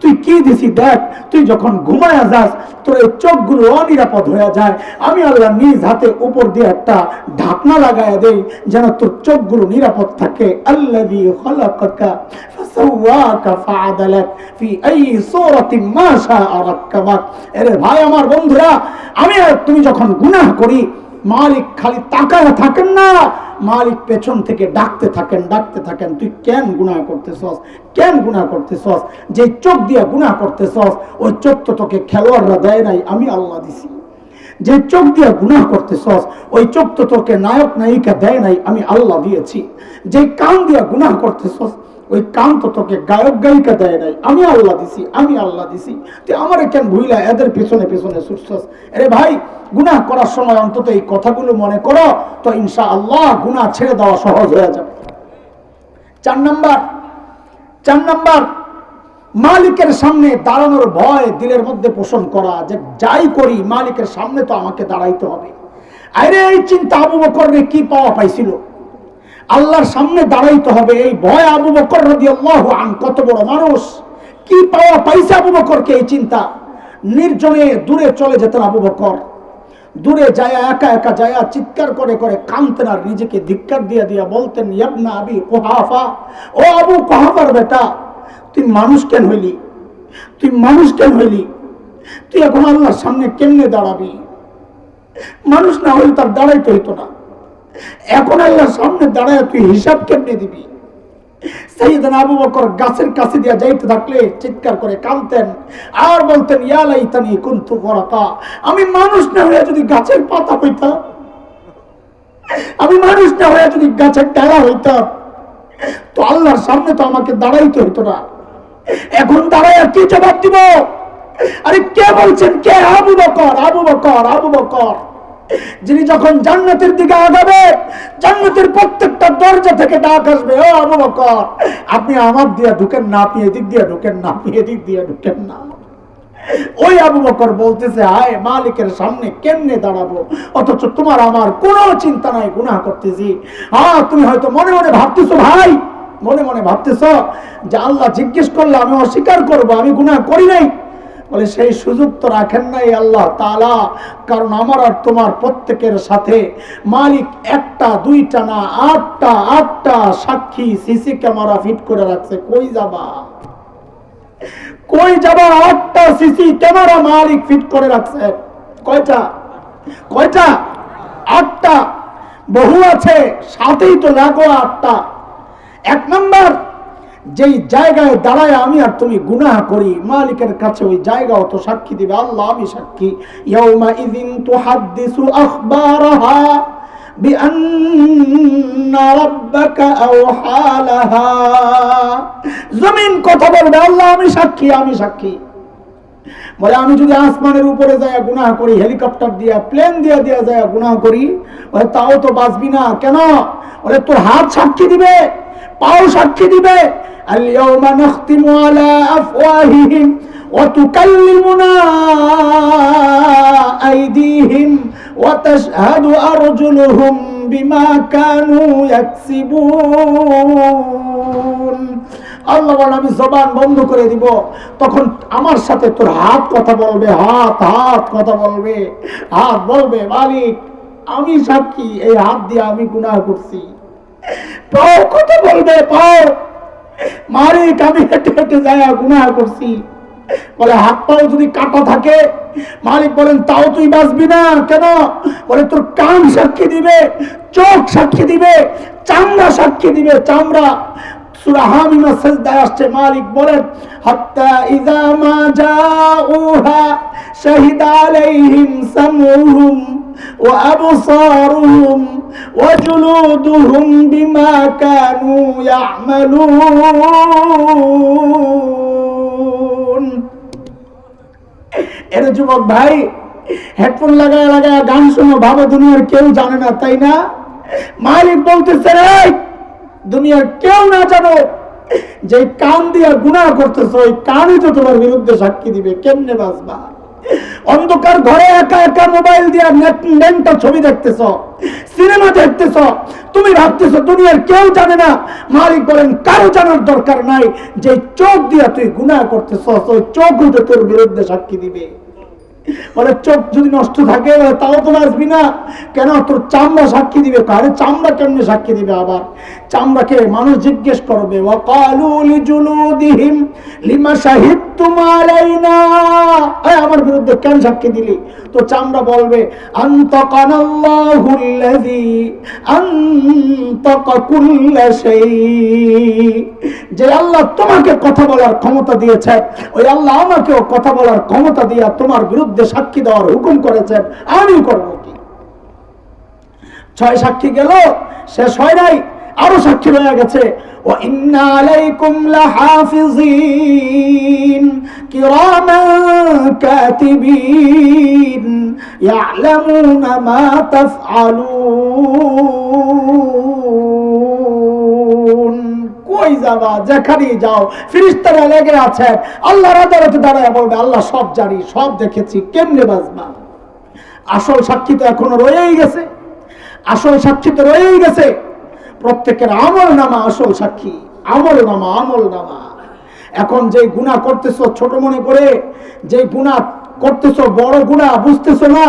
তুই কি দিছি দেখ। তুই যখন ঘুমায়া যাস তোর এই চোখগুলো অনিরাপদ হয়ে যায়, আমি আল্লাহ নিজ হাতে উপর দিয়ে একটা ঢাকনা লাগায়া দেই যেন তোর চোখগুলো নিরাপদ থাকে। আল্লাযী খালাকাকা ফাসাওয়াকা ফাআদালাক ফি আই সূরাতিন মা শাআ রাক্কাবাক। আরে ভাই আমার বন্ধুরা, আমি আর তুমি যখন গুনাহ করি মালিক খালি তাকায় থাকেন না, মালিক পেছন থেকে ডাকতে থাকেন তুই কেন গুনাহ করতেছস? কেন গুনাহ করতেছস? যে চোখ দিয়ে গুনাহ করতেছস ওই চোখ তো তোকে খেলোয়াড়রা দেয় নাই, আমি আল্লাহ দিছি। যে চোখ দিয়ে গুনাহ করতেছস ওই চোখ তো তোকে নায়ক নায়িকা দেয় নাই, আমি আল্লাহ দিয়েছি। যে কান দিয়ে গুনাহ করতেছস ওই কান তো তোকে গায়ক গায়িকা দেয় নাই, আমি আল্লাহ দিছি। তুই আমারে কেন ভুইলা এদের পিছনে ছুটছস? আরে ভাই, গুনাহ করার সময় অন্তত এই কথাগুলো মনে করো তো ইনশাআল্লাহ গুনাহ ছেড়ে দেওয়া সহজ হয়ে যাবে। 4 নাম্বার মালিকের সামনে দাঁড়ানোর ভয় দিলের মধ্যে পোষণ করা, যে যাই করি মালিকের সামনে তো আমাকে দাঁড়াইতে হবে। আরে এই চিন্তা আবু বকর কি পাওয়া পাইছিল? আল্লাহর সামনে দাঁড়াইতে হবে এই ভয়। আবু বকর রাদিয়াল্লাহু আনহু কত বড় মানুষ, কি পাওয়া পাইছে আবু বকরকে এই চিন্তা। নির্জনে দূরে চলে যেতেন আবু বকর, দূরে যায় একা একা যায় চিৎকার করে করে কাঁদতেন আর নিজেকে ধিক্কার দিয়ে দিয়া বলতেন, ইবনা আবি কুহাফা, ও আবু কুহাফার বেটা, তুই মানুষ কেন হইলি? তুই মানুষ কেন হইলি? তুই এখন আল্লাহর সামনে কেমনে দাঁড়াবি? মানুষ না হইলে তার দাঁড়াইতে হইতো না, এখন আল্লাহর সামনে দাঁড়ায় তুই হিসাব কেমনে দিবি? সাইয়েদনা আবু বকর গাছের কাছে দিয়া যাইতে থাকলে চিৎকার করে কাঁদতেন আর বলতেন, ইয়া লাইতানি কুনতু ওয়ারাকা, আমি মানুষ না হয়ে যদি গাছের পাতা হইতাম, আমি মানুষ না হয়ে যদি গাছের ডালা হইতাম, তো আল্লাহর সামনে তো আমাকে দাঁড়াইতে হইতো না। এখন দাঁড়ায় কি জবাব দিব? আরে কে বলছেন? কে? আবু বকর, আবু বকর, আবু বকর, যিনি যখন জান্নাতের দিকে আগাবে জান্নাতের প্রত্যেকটা দরজা থেকে ডাক আসবে, ও আবু বকর, আপনি আমার দিয়ে ঢুকেন না, আপনি এদিক দিয়ে ঢুকেন না, আপনি এদিক দিয়ে ঢুকেন না। ওই আবু বকর বলতেছে, হায় মালিকের সামনে কেমনে দাঁড়াবো, অথচ তোমার আমার কোনো চিন্তা নাই, গুনাহ করতেছি। হ্যাঁ, তুমি হয়তো মনে মনে ভাবতেছো, ভাই মনে মনে ভাবতেছো যে আল্লাহ জিজ্ঞেস করলে আমি অস্বীকার করব, আমি গুনাহ করি নাই। বলে সেই সুযোগ তো রাখেন নাই আল্লাহ তাআলা, কারণ আমার আর তোমার প্রত্যেকের সাথে মালিক একটা দুইটা না আটটা সাক্ষী সিসি ক্যামেরা ফিট করে রাখছে। কই যাবা, কই যাবা? 8টা সিসি ক্যামেরা মালিক ফিট করে রাখছে। কয়টা? কয়টা? 8টা। বহু আছে, সাথেই তো লাগো 8টা। এক নাম্বার, যেই জায়গায় দাঁড়ায় আমি আর তুমি গুনাহ করি, মালিকের কাছে ওই জায়গাও তো সাক্ষী দিবে। আল্লাহ আমি সাক্ষী, ইয়াউমা ইযিন তুহাদ্দিসু আখবারাহা বিআন্না রাব্বাকা আওহা লাহা। জমিন কথা বলবে, আল্লাহ আমি সাক্ষী, আমি সাক্ষী। বলে আমি যদি আসমানের উপরে যায় গুনাহ করি, হেলিকপ্টার দিয়া প্লেন দিয়া দিয়া যায় গুনাহ করি, বলে তাও তো বাঁচবি না। কেন? বলে তোর হাত সাক্ষী দিবে, পাও সাক্ষী দিবে। اليوم نختم على أفواههم وتكلمنا أيديهم وتشهد أرجلهم بما كانوا يكسبون। আল্লাহ বলে আমি জবান বন্ধ করে দিব, তখন আমার সাথে তোর হাত কথা বলবে, হাত কথা বলবে। হাত বলবে, মালিক আমি সাক্ষী, এই হাত দিয়ে আমি গুনাহ করছি। পাও কথা বলবে, পাও, মালিক আমি হেঁটে হেঁটে যায় গুনাহ করছি। বলে হাত পাও যদি কাটা থাকে, মালিক বলেন তাও তুই বাঁচবি না। কেন? বলে তোর কান সাক্ষী দিবে, চোখ সাক্ষী দিবে, চামড়া সাক্ষী দিবে, চামড়া। সূরা হামিমা সিজদায় আসছে, মালিক বলেন হাত্তা ইযা মা জাউহা শাহিদা আলাইহিম সামউহুম ওয়া আবসারুহুম ওয়া জুলুদুহুম বিমা কানু ইয়ামালুন। এর যুবক ভাই, হেডফোন লাগায় লাগায় গান শোনো, ভাবে দুনিয়ার কেউ জানে না, তাই না? মালিক বলতেছে, রে দুনিয়ার কেউ না জানো যে কান দিয়া গুনাহ করতেছ, ওই কানই তো তোমার বিরুদ্ধে সাক্ষী দিবে। কেমনে বাঁচবা? অন্ধকার ঘরে একা একা মোবাইল দিয়া নেটটা ছবি দেখতেছ, সিনেমা দেখতেছ, তুমি ভাবতেছ দুনিয়ার কেউ জানে না। মালিক বলেন কারো জানার দরকার নাই, যে চোখ দিয়া তুই গুনাহ করতেছ, ওই চোখ তো তোর বিরুদ্ধে সাক্ষী দিবে। বলে চোখ যদি নষ্ট থাকে তাও তো বাঁচবি না। কেন? তোর চামড়া সাক্ষী দিবে। আরে চামড়া কেমনে সাক্ষী দিবে? আবার চামড়াকে মানুষ জিজ্ঞেস করবে, ওয়াকালু লিজুলুদিহিম লিমা শাহিদতুম আলাইনা, আমার বিরুদ্ধে কেন সাক্ষী দিলি? তো চামড়া বলবে, আনতাকানাল্লাহুল্লাযী আনতাকা কুল্লা শাই, যে আল্লাহ তোমাকে কথা বলার ক্ষমতা দিয়েছেন, ওই আল্লাহ আমাকেও কথা বলার ক্ষমতা দিয়া তোমার বিরুদ্ধে সাক্ষী দেওয়ার হুকুম করেছেন, আমি করব কি? 6 সাক্ষী গেল, শেষ হয় নাই, আরো সাক্ষী রয়ে গেছে। ওয়া ইন্না আলাইকুম লাহাফিজিন কিরামান কাতিবিন ইয়ালামুনা মা তাফআলুন। কই যাবা? যেখানে যাও ফেরেশতারা লেগে আছে, আল্লাহর আদালতে দাঁড়ায় বলবে, আল্লাহ সব জানি, সব দেখেছি। কেমনে বাঁচবা? আসল সাক্ষী তো এখনো রয়েই গেছে, আসল সাক্ষী তো রয়েই গেছে। প্রত্যেকের আমল নামা আসল সাক্ষী, আমল নামা, আমল নামা। এখন যে গুনাহ করতেছো ছোট মনে করে, যে গুনাহ করতেছো বড় গুনাহ বুঝতেছো না,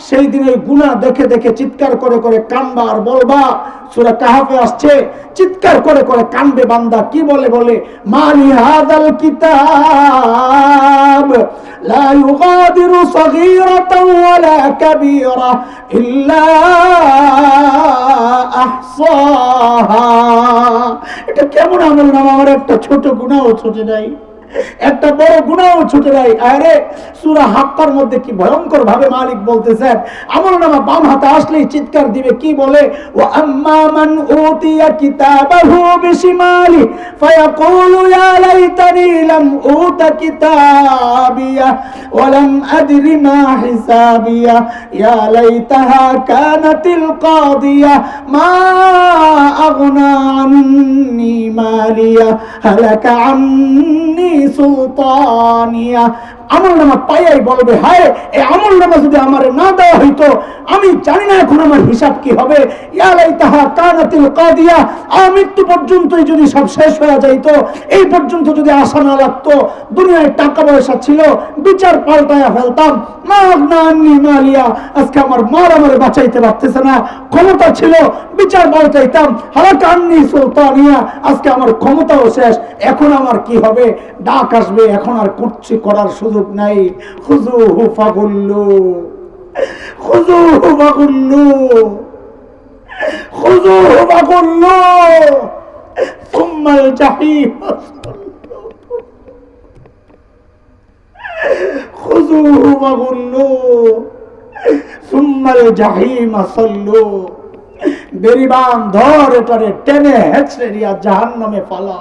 সেই দিন এই গুনাহ দেখে দেখে চিৎকার করে করে কানবা আর বলবা। সূরা কাহফে আসছে, চিৎকার করে করে কানবে বান্দা, কি বলে বলে মালি হাযাল কিতাব লা ইউগাদিরু সগীরাতান ওয়ালা কাবীরা ইল্লা আহসাহা। এটা কেমন আমলনামা? আমার একটা ছোট গুনাহও ছুটে নাই, একটা বড় গুনাহও ছুটে নাই। আরে সূরা হাক্কার মধ্যে কি ভয়ঙ্কর ভাবে মালিক বলতেছেন, আমলনামা বাম হাতে আসলেই চিৎকার দিবে, কি বলে ওয়া আম্মা মান উতিয়া কিতাবাহু বিশিমালি ফায়াকুলু ইয়া লাইতানি লাম উতা কিতাবিয়া ওয়া লাম আদরি মা হিসাবিয়া ইয়া লাইতাহা কানাতিল কাদিয়া মা আগনা আন্নি মালিয়া হালাকা আন্নি সুলতানিয়া। আমলনামা পাইয়াই বলবে, হায় এই আমলনামা যদি আমারে না দেওয়া হইতো, আমি জানি না এখন আমার হিসাব কি হবে। ইয়া লাইতাহা কানাতিল কাদিয়া, মৃত্যু পর্যন্তই যদি সব শেষ হয়ে যাইতো, এই পর্যন্ত যদি আশা না লাগতো, দুনিয়ায় টাকা পয়সা ছিল, বিচার পাল্টায়া ফেলতাম, মা আগনা আন্নি মালিয়া, আজকে আমার মার আমারে বাঁচাইতে পারতেছে না, ক্ষমতা ছিল বিচার পাল্টাইতাম, হালাকা আন্নি সুলতানিয়া, আজকে আমার ক্ষমতাও শেষ, এখন আমার কি হবে? ডাক আসবে, এখন আর কুচ্ছি করার সুযোগ নাই। খুযুহু ফাগুল্লু, খুযুহু ফাগুল্লু, খুযুহু ফাগুল্লু সুম্মাল জাহিম, খুযুহু ফাগুল্লু সুম্মাল জাহিম সাল্লু। বেরিবান ধর, এটারে টেনে হেঁচড়ে নিয়ে জাহান্নামে ফালা।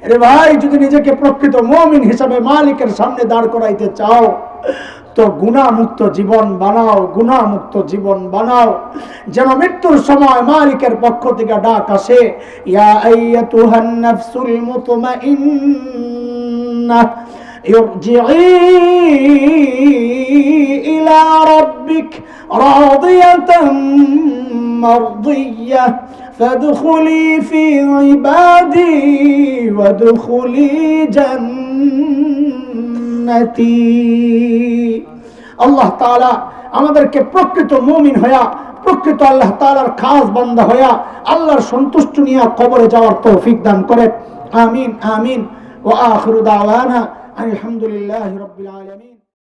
আরে ভাই, যদি নিজেকে প্রকৃত মুমিন হিসাবে মালিকের সামনে দাঁড় করাইতে চাও, তো গুনাহমুক্ত জীবন বানাও, গুনাহমুক্ত জীবন বানাও, যেন মৃত্যুর সময় মালিকের পক্ষ থেকে ডাক আসে, ইয়া আইয়াতুহান নাফসুল মুতমাইন্নাহ ইরজিই ইলা রাব্বিক রাদিয়াতান মারদিয়াহ فادخلي في عبادي وادخلي جنتي। আল্লাহ তাআলা আমাদেরকে প্রকৃত মুমিন হইয়া, প্রকৃত আল্লাহ তাআলার খাস বান্দা হইয়া আল্লাহর সন্তুষ্টি নিয়ে কবরে যাওয়ার তৌফিক দান করেন। আমিন আমিন। ওয়া আখিরু দাওয়ানা আলহামদুলিল্লাহি রাব্বিল আলামিন।